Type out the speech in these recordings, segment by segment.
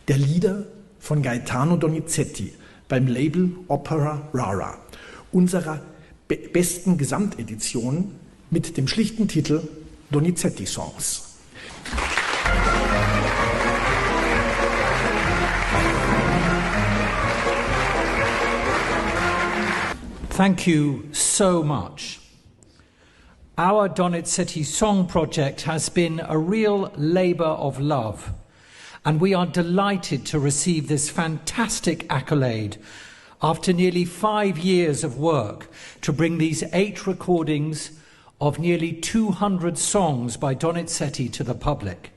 der Lieder von Gaetano Donizetti beim Label Rara, unserer besten Gesamtedition mit dem schlichten Titel Donizetti Songs. Thank you so much. Our Donizetti Song Project has been a real labour of love, and we are delighted to receive this fantastic accolade after nearly 5 years of work to bring these 8 recordings of nearly 200 songs by Donizetti to the public.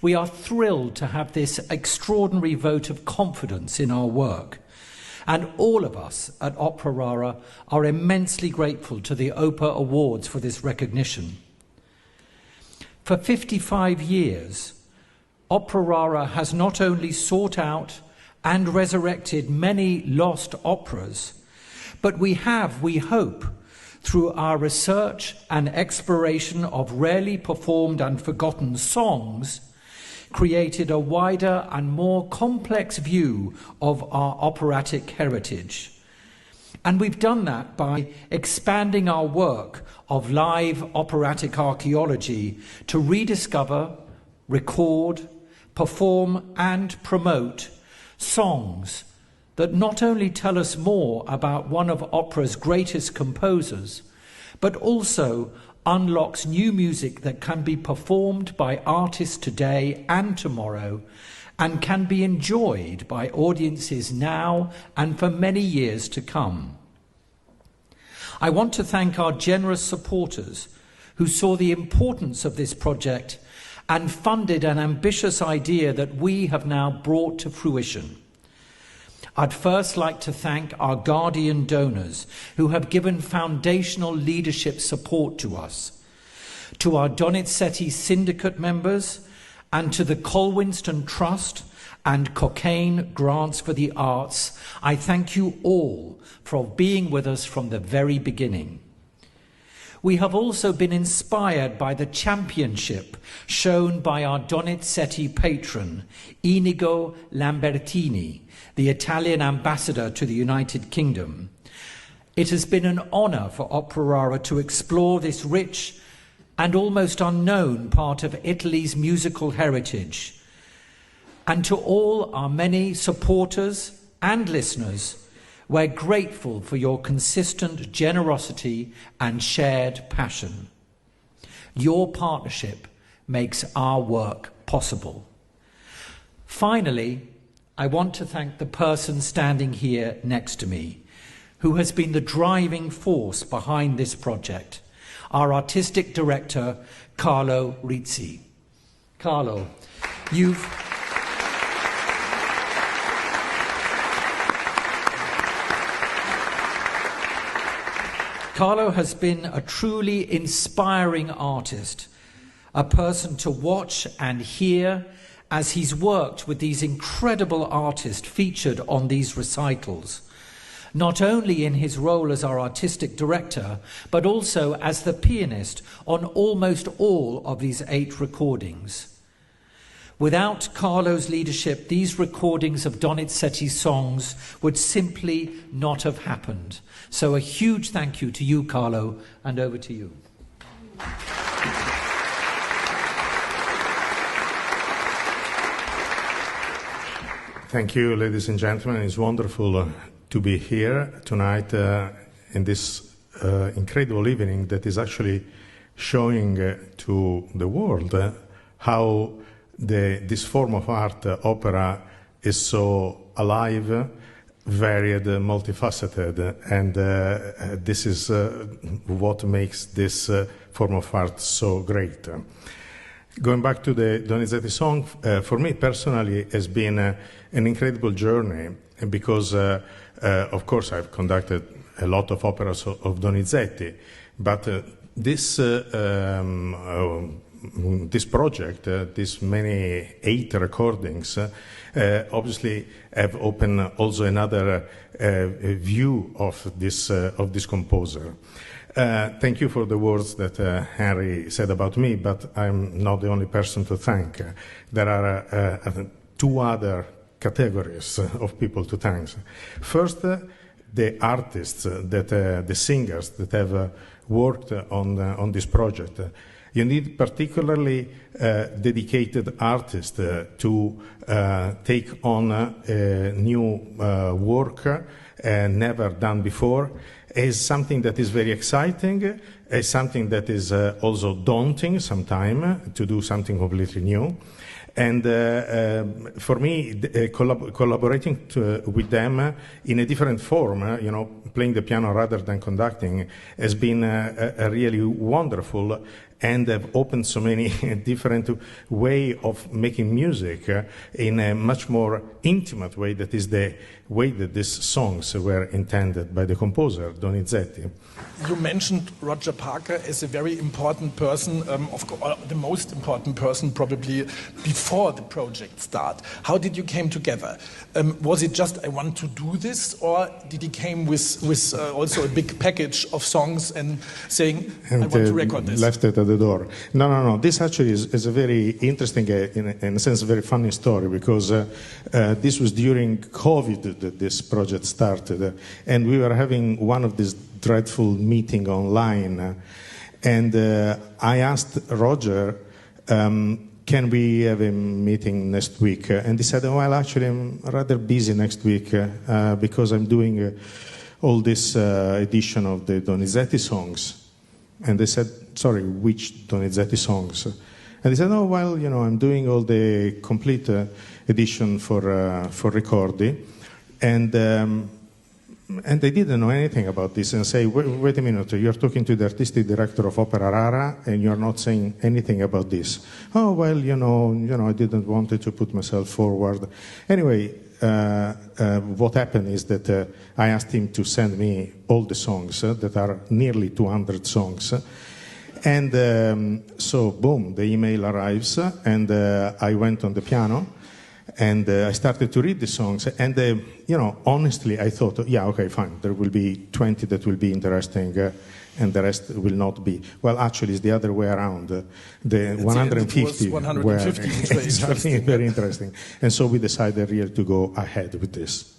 We are thrilled to have this extraordinary vote of confidence in our work. And all of us at Opera Rara are immensely grateful to the Oper Awards for this recognition. For 55 years, Opera Rara has not only sought out and resurrected many lost operas, but we have, we hope, through our research and exploration of rarely performed and forgotten songs, created a wider and more complex view of our operatic heritage. And we've done that by expanding our work of live operatic archaeology to rediscover, record, perform and promote songs that not only tell us more about one of opera's greatest composers, but also unlocks new music that can be performed by artists today and tomorrow and can be enjoyed by audiences now and for many years to come. I want to thank our generous supporters who saw the importance of this project and funded an ambitious idea that we have now brought to fruition. I'd first like to thank our guardian donors who have given foundational leadership support to us, to our Donizetti syndicate members, and to the Colwinston Trust and Cocaine Grants for the Arts. I thank you all for being with us from the very beginning. We have also been inspired by the championship shown by our Donizetti patron, Inigo Lambertini, the Italian ambassador to the United Kingdom. It has been an honour for Opera Rara to explore this rich and almost unknown part of Italy's musical heritage. And to all our many supporters and listeners, we're grateful for your consistent generosity and shared passion. Your partnership makes our work possible. Finally, I want to thank the person standing here next to me, who has been the driving force behind this project, our artistic director, Carlo Rizzi. Carlo, Carlo has been a truly inspiring artist, a person to watch and hear as he's worked with these incredible artists featured on these recitals, not only in his role as our artistic director, but also as the pianist on almost all of these 8 recordings. Without Carlo's leadership, these recordings of Donizetti songs would simply not have happened. So a huge thank you to you, Carlo, and over to you. Thank you, ladies and gentlemen. It's wonderful to be here tonight in this incredible evening that is actually showing to the world how this form of art, opera, is so alive, varied, multifaceted, and this is what makes this form of art so great. Going back to the Donizetti song, for me personally has been an incredible journey because, of course, I've conducted a lot of operas of Donizetti, but this project, these many 8 recordings, obviously have opened also another view of this composer. Thank you for the words that Henry said about me, but I'm not the only person to thank. There are two other categories of people to thank. First, the artists, the singers that have worked on this project. You need particularly dedicated artists to take on new work never done before. Is something that is very exciting, is something that is also daunting sometimes to do something completely new. And for me, collaborating with them in a different form, playing the piano rather than conducting, has been really wonderful, and have opened so many different way of making music in a much more intimate way. That is the way that these songs were intended by the composer, Donizetti. You mentioned Roger Parker as a very important person, the most important person probably before the project start. How did you came together? Was it just I want to do this, or did he came with also a big package of songs and saying I want to record this? Left it at the door. No. This actually is a very interesting, in a sense, very funny story, because this was during COVID that this project started, and we were having one of these dreadful meeting online, and I asked Roger, can we have a meeting next week? And he said, well, actually, I'm rather busy next week because I'm doing all this edition of the Donizetti songs. And they said, sorry, which Donizetti songs? And he said, oh, well, I'm doing all the complete edition for Ricordi. And they didn't know anything about this, and say, wait a minute, you're talking to the artistic director of Opera Rara, and you're not saying anything about this. Oh, well, I didn't want to put myself forward. Anyway, what happened is that I asked him to send me all the songs that are nearly 200 songs. And so, boom, the email arrives, and I went on the piano, and I started to read the songs, and honestly, I thought, yeah, okay, fine, there will be 20 that will be interesting, and the rest will not be. Well, actually, it's the other way around. The 150 were exactly very interesting, and so we decided really to go ahead with this.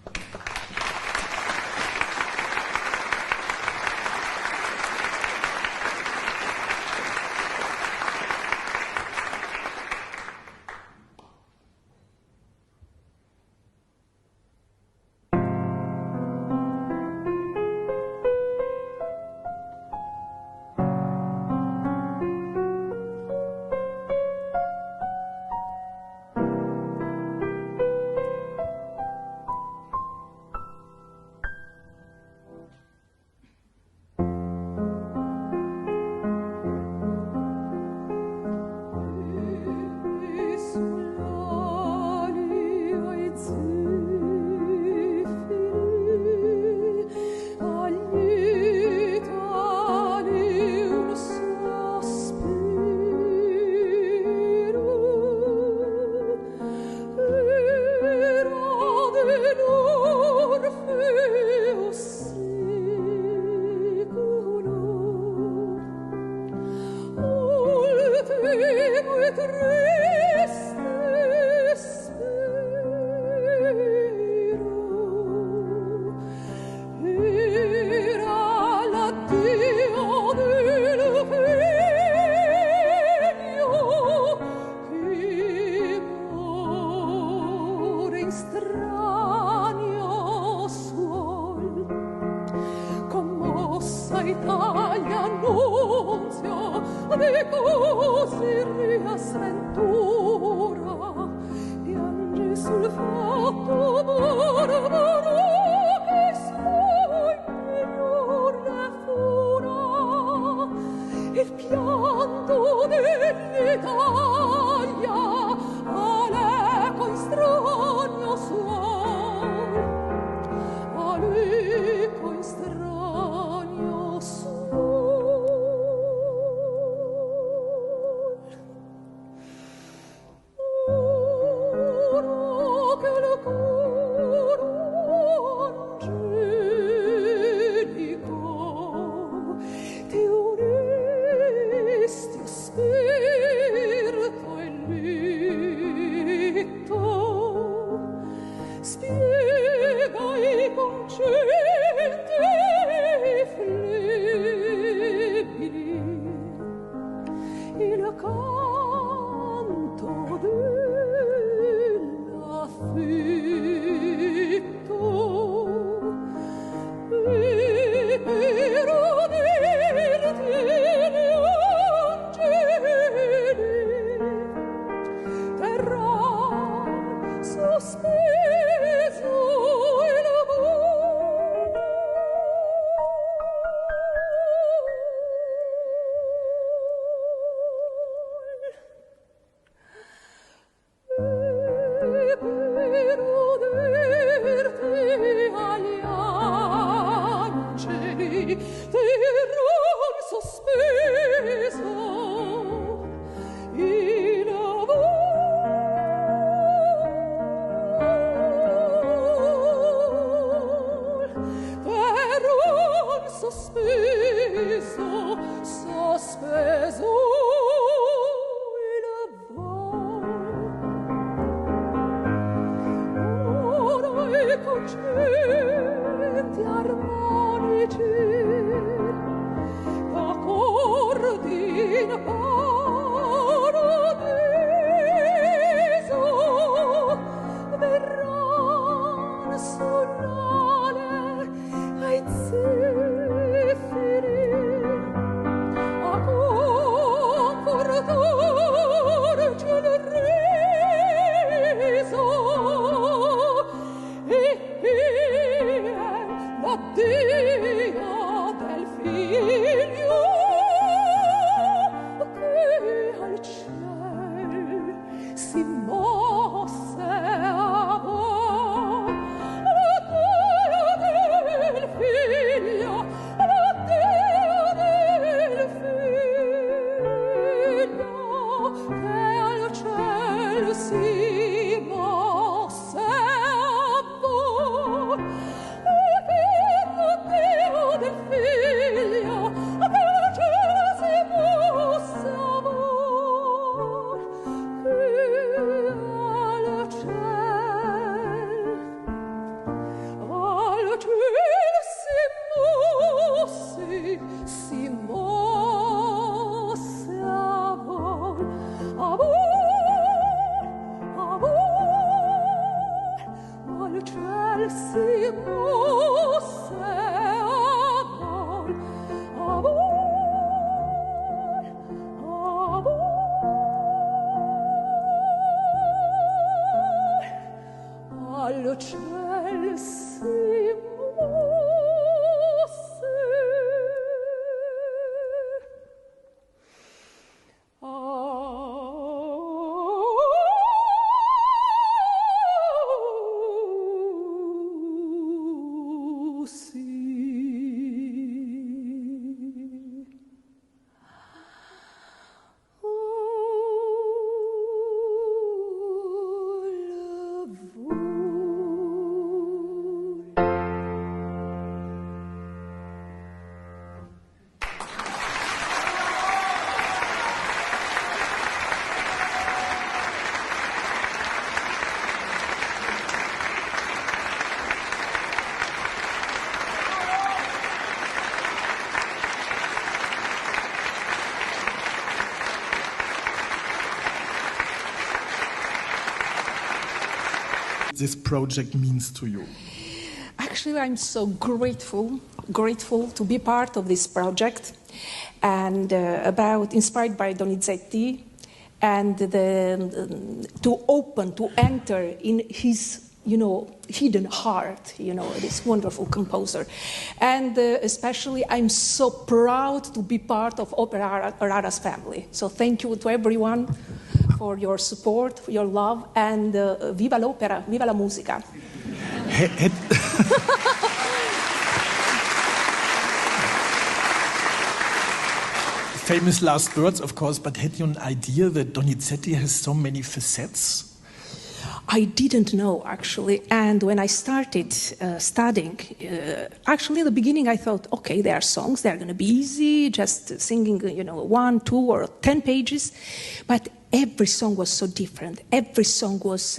This project means to you? Actually, I'm so grateful to be part of this project, and inspired by Donizetti, and to enter in his hidden heart, this wonderful composer. And especially, I'm so proud to be part of Oper Rara's family. So thank you to everyone for your support, for your love, and viva l'opera, viva la musica. Famous last words, of course, but had you an idea that Donizetti has so many facets? I didn't know, actually. And when I started studying, actually in the beginning I thought, okay, there are songs, they're going to be easy, just singing, 1, 2, or 10 pages. But every song was so different. Every song was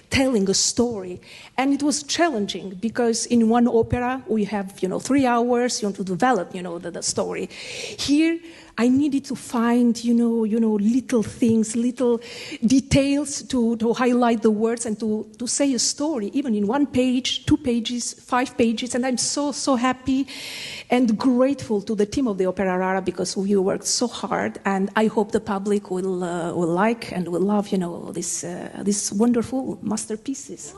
telling a story. And it was challenging because in one opera we have, 3 hours, to develop, the story. Here, I needed to find, little things, little details to highlight the words and to say a story, even in 1 page, 2 pages, 5 pages. And I'm so happy. and grateful to the team of the Opera Rara because we worked so hard, and I hope the public will like and will love, these wonderful masterpieces.